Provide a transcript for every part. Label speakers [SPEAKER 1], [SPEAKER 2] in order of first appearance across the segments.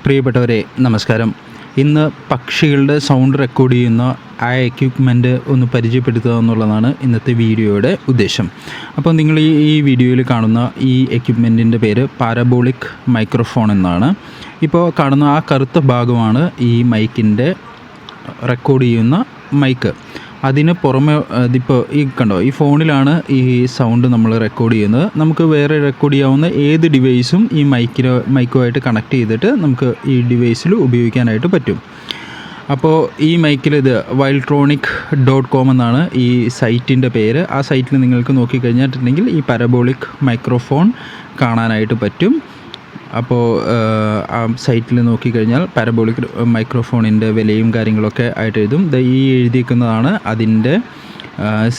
[SPEAKER 1] പ്രിയപ്പെട്ടവരെ നമസ്കാരം. ഇന്ന് പക്ഷികളുടെ സൗണ്ട് റെക്കോർഡ് ചെയ്യുന്ന ആ എക്യുപ്മെൻറ്റ് ഒന്ന് പരിചയപ്പെടുത്തുക എന്നുള്ളതാണ് ഇന്നത്തെ വീഡിയോയുടെ ഉദ്ദേശം. അപ്പോൾ നിങ്ങൾ ഈ വീഡിയോയിൽ കാണുന്ന ഈ എക്യുപ്മെൻറ്റിൻ്റെ പേര് പാരബോളിക് മൈക്രോഫോൺ എന്നാണ്. ഇപ്പോൾ കാണുന്ന ആ കറുത്ത ഭാഗമാണ് ഈ മൈക്കിൻ്റെ റെക്കോർഡ് ചെയ്യുന്ന മൈക്ക്. അതിന് പുറമെ ഇതിപ്പോൾ ഈ കണ്ടോ, ഈ ഫോണിലാണ് ഈ സൗണ്ട് നമ്മൾ റെക്കോർഡ് ചെയ്യുന്നത്. നമുക്ക് വേറെ റെക്കോർഡ് ചെയ്യാവുന്ന ഏത് ഡിവൈസും ഈ മൈക്കുമായിട്ട് കണക്ട് ചെയ്തിട്ട് നമുക്ക് ഈ ഡിവൈസിൽ ഉപയോഗിക്കാനായിട്ട് പറ്റും. അപ്പോൾ ഈ മൈക്കിൽ ഇത് wildtronic.com എന്നാണ് ഈ സൈറ്റിൻ്റെ പേര്. ആ സൈറ്റിൽ നിങ്ങൾക്ക് നോക്കിക്കഴിഞ്ഞിട്ടുണ്ടെങ്കിൽ ഈ പാരബോളിക് മൈക്രോഫോൺ കാണാനായിട്ട് പറ്റും. അപ്പോൾ ആ സൈറ്റിൽ നോക്കിക്കഴിഞ്ഞാൽ പാരബോളിക് മൈക്രോഫോണിൻ്റെ വിലയും കാര്യങ്ങളൊക്കെ ആയിട്ട് എഴുതും. ഈ എഴുതിയിരിക്കുന്നതാണ് അതിൻ്റെ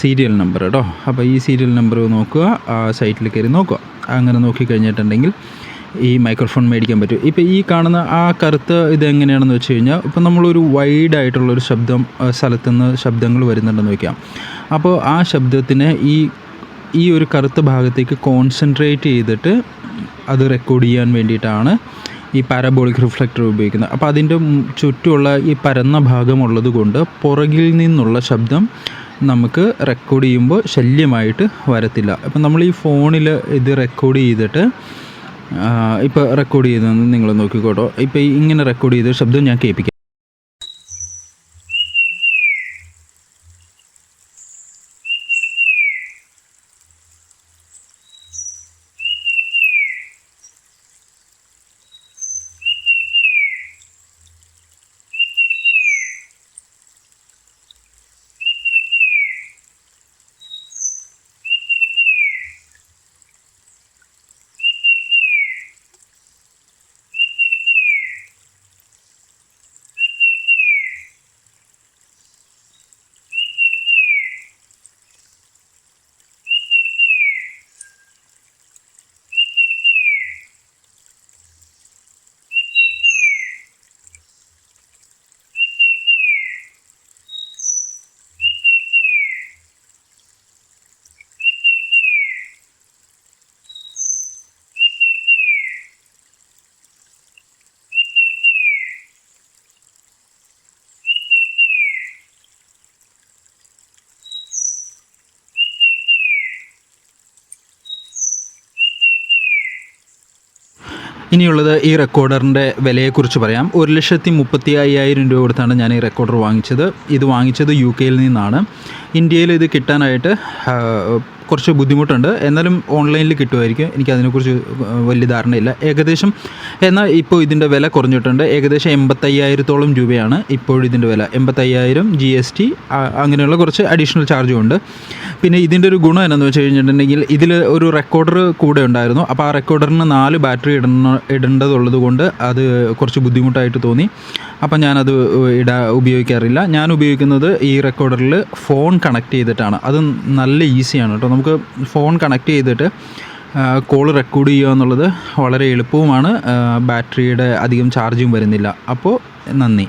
[SPEAKER 1] സീരിയൽ നമ്പർ കേട്ടോ. അപ്പോൾ ഈ സീരിയൽ നമ്പർ നോക്കുക, ആ സൈറ്റിൽ കയറി നോക്കുക. അങ്ങനെ നോക്കിക്കഴിഞ്ഞിട്ടുണ്ടെങ്കിൽ ഈ മൈക്രോഫോൺ മേടിക്കാൻ പറ്റും. ഇപ്പോൾ ഈ കാണുന്ന ആ കറുത്ത ഇതെങ്ങനെയാണെന്ന് വെച്ച് കഴിഞ്ഞാൽ, ഇപ്പോൾ നമ്മളൊരു വൈഡായിട്ടുള്ളൊരു സ്ഥലത്തുനിന്ന് ശബ്ദങ്ങൾ വരുന്നുണ്ടെന്ന് വയ്ക്കാം. അപ്പോൾ ആ ശബ്ദത്തിനെ ഈ ഒരു കറുത്ത ഭാഗത്തേക്ക് കോൺസെൻട്രേറ്റ് ചെയ്തിട്ട് അത് റെക്കോർഡ് ചെയ്യാൻ വേണ്ടിയിട്ടാണ് ഈ പാരബോളിക് റിഫ്ലക്ടർ ഉപയോഗിക്കുന്നത്. അപ്പോൾ അതിൻ്റെ ചുറ്റുമുള്ള ഈ പരന്ന ഭാഗമുള്ളത് കൊണ്ട് പുറകിൽ നിന്നുള്ള ശബ്ദം നമുക്ക് റെക്കോർഡ് ചെയ്യുമ്പോൾ ശല്യമായിട്ട് വരത്തില്ല. അപ്പം നമ്മൾ ഈ ഫോണിൽ ഇത് റെക്കോർഡ് ചെയ്തിട്ട് ഇപ്പോൾ റെക്കോർഡ് ചെയ്തതെന്ന് നിങ്ങൾ നോക്കിക്കോട്ടോ. ഇപ്പോൾ ഇങ്ങനെ റെക്കോർഡ് ചെയ്ത ശബ്ദം ഞാൻ കേൾപ്പിക്കാം. ഇനിയുള്ളത് ഈ റെക്കോർഡറിൻ്റെ വിലയെക്കുറിച്ച് പറയാം. 1,35,000 രൂപ കൊടുത്താണ് ഞാൻ ഈ റെക്കോർഡർ വാങ്ങിച്ചത്. ഇത് വാങ്ങിച്ചത് UK നിന്നാണ്. ഇന്ത്യയിൽ ഇത് കിട്ടാനായിട്ട് കുറച്ച് ബുദ്ധിമുട്ടുണ്ട്. എന്നാലും ഓൺലൈനിൽ കിട്ടുമായിരിക്കും. എനിക്കതിനെക്കുറിച്ച് വലിയ ധാരണയില്ല. ഏകദേശം എന്നാൽ ഇപ്പോൾ ഇതിൻ്റെ വില കുറഞ്ഞിട്ടുണ്ട്. ഏകദേശം 85,000-ഓളം രൂപയാണ് ഇപ്പോഴിതിൻ്റെ വില. 85,000 GST അങ്ങനെയുള്ള കുറച്ച് അഡീഷണൽ ചാർജും ഉണ്ട്. പിന്നെ ഇതിൻ്റെ ഒരു ഗുണം എന്താണെന്ന് വെച്ച് കഴിഞ്ഞിട്ടുണ്ടെങ്കിൽ ഇതിൽ ഒരു റെക്കോർഡർ കൂടെ ഉണ്ടായിരുന്നു. അപ്പോൾ ആ റെക്കോർഡറിന് 4 ബാറ്ററി ഇടേണ്ടതുള്ളത് കൊണ്ട് അത് കുറച്ച് ബുദ്ധിമുട്ടായിട്ട് തോന്നി. അപ്പം ഞാനത് ഉപയോഗിക്കാറില്ല. ഞാൻ ഉപയോഗിക്കുന്നത് ഈ റെക്കോർഡറിൽ ഫോൺ കണക്ട് ചെയ്തിട്ടാണ്. അത് നല്ല ഈസിയാണ് കേട്ടോ. നമുക്ക് ഫോൺ കണക്ട് ചെയ്തിട്ട് കോൾ റെക്കോർഡ് ചെയ്യുക എന്നുള്ളത് വളരെ എളുപ്പവുമാണ്. ബാറ്ററിയുടെ അധികം ചാർജും വരുന്നില്ല. അപ്പോൾ നന്ദി.